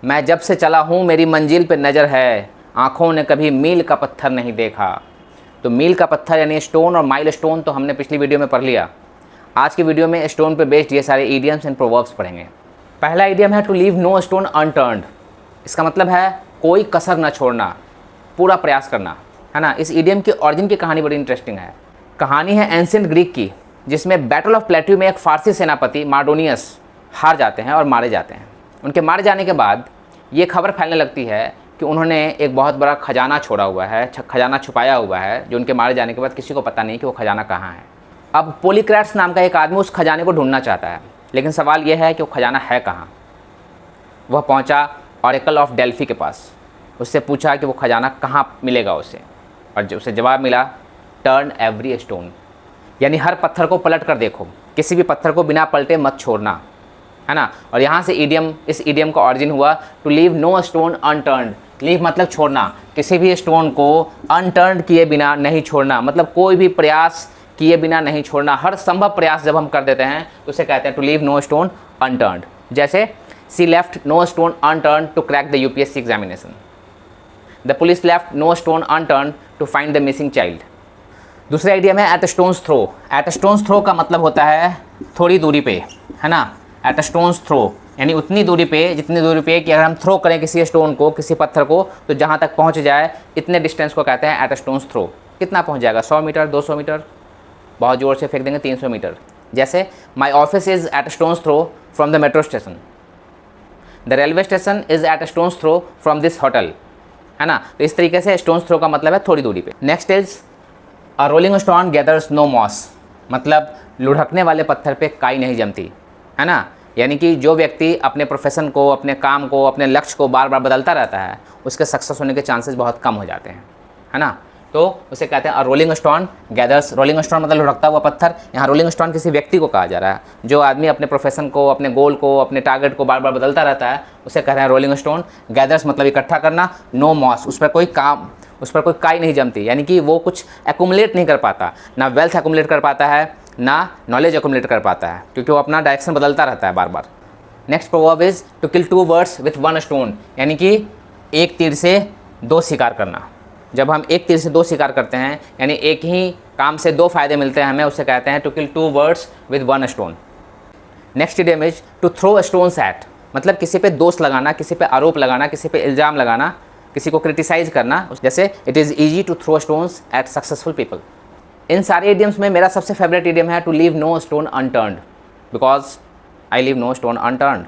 मैं जब से चला हूँ मेरी मंजिल पे नज़र है, आँखों ने कभी मील का पत्थर नहीं देखा। तो मील का पत्थर यानी स्टोन और माइल स्टोन तो हमने पिछली वीडियो में पढ़ लिया। आज की वीडियो में स्टोन पे बेस्ड ये सारे इडियम्स एंड प्रोवर्ब्स पढ़ेंगे। पहला इडियम है to leave no stone unturned. इसका मतलब है कोई कसर ना छोड़ना, पूरा प्रयास करना, है ना। इस इडियम की ऑरिजिन की कहानी बड़ी इंटरेस्टिंग है। कहानी है एंशिएंट ग्रीक की, जिसमें बैटल ऑफ प्लेट्यू में एक फारसी सेनापति मार्डोनियस हार जाते हैं और मारे जाते हैं। उनके मारे जाने के बाद ये खबर फैलने लगती है कि उन्होंने एक बहुत बड़ा खजाना छोड़ा हुआ है, खजाना छुपाया हुआ है, जो उनके मारे जाने के बाद किसी को पता नहीं कि वो खजाना कहाँ है। अब पोलीक्रेट्स नाम का एक आदमी उस खजाने को ढूंढना चाहता है, लेकिन सवाल यह है कि वो खजाना है कहाँ। वह पहुँचा ऑरेकल ऑफ डेल्फी के पास, उससे पूछा कि वो खजाना कहाँ मिलेगा उसे, और जो उसे जवाब मिला टर्न एवरी स्टोन, यानी हर पत्थर को पलट कर देखो, किसी भी पत्थर को बिना पलटे मत छोड़ना, है ना। और यहाँ से इस इडियम का ऑरिजिन हुआ to leave no stone unturned. Leave मतलब छोड़ना, किसी भी स्टोन को अनटर्न्ड किए बिना नहीं छोड़ना, मतलब कोई भी प्रयास किए बिना नहीं छोड़ना। हर संभव प्रयास जब हम कर देते हैं तो उसे कहते हैं to leave no stone unturned. जैसे she left no stone unturned to crack the UPSC examination. The police left no stone unturned to find the missing child. दूसरा आइडिया है at stone's throw. At stone's throw का मतलब होता है थोड़ी दूरी पे, है ना। एट स्टोन्स थ्रो यानी उतनी दूरी पे, जितनी दूरी पे कि अगर हम थ्रो करें किसी स्टोन को, किसी पत्थर को, तो जहाँ तक पहुँच जाए इतने डिस्टेंस को कहते हैं एट स्टोन्स थ्रो। कितना पहुँच जाएगा? 100 मीटर, 200 मीटर, बहुत ज़ोर से फेंक देंगे 300 मीटर। जैसे my office is at stone's throw from the metro station. The railway station is at stone's throw from this hotel, है ना। तो इस तरीके से स्टोन्स थ्रो का मतलब है थोड़ी दूरी पे। Next is a rolling stone gathers no moss, मतलब लुढ़कने वाले पत्थर पे काई नहीं जमती, है ना। यानी कि जो व्यक्ति अपने प्रोफेशन को, अपने काम को, अपने लक्ष्य को बार बार बदलता रहता है, उसके सक्सेस होने के चांसेस बहुत कम हो जाते हैं, है ना। तो उसे कहते हैं rolling stone gathers. Rolling stone मतलब लुढ़कता हुआ पत्थर। यहाँ रोलिंग स्टोन किसी व्यक्ति को कहा जा रहा है। जो आदमी अपने प्रोफेशन को, अपने गोल को, अपने टारगेट को बार बार बदलता रहता है, उसे कह रहे हैं रोलिंग स्टोन। गैदर्स मतलब इकट्ठा करना। नो मॉस, उस पर कोई काई नहीं जमती, यानी कि वो कुछ एक्यूमुलेट नहीं कर पाता, ना वेल्थ एक्यूमुलेट कर पाता है, ना नॉलेज एक्यूमुलेट कर पाता है, क्योंकि वो अपना डायरेक्शन बदलता रहता है बार बार। Next proverb is to kill 2 birds with 1 stone, यानी कि एक तीर से 2 शिकार करना। जब हम एक तीर से 2 शिकार करते हैं, यानी एक ही काम से 2 फायदे मिलते हैं हमें, उसे कहते हैं to kill 2 birds with 1 stone. Next idiom is to throw stones at, मतलब किसी पे दोष लगाना, किसी पे आरोप लगाना, किसी पे इल्ज़ाम लगाना, किसी को क्रिटिसाइज करना। जैसे it is easy to throw stones at successful people. इन सारे इडियम्स में मेरा सबसे फेवरेट इडियम है to leave no stone unturned, because I leave no stone unturned.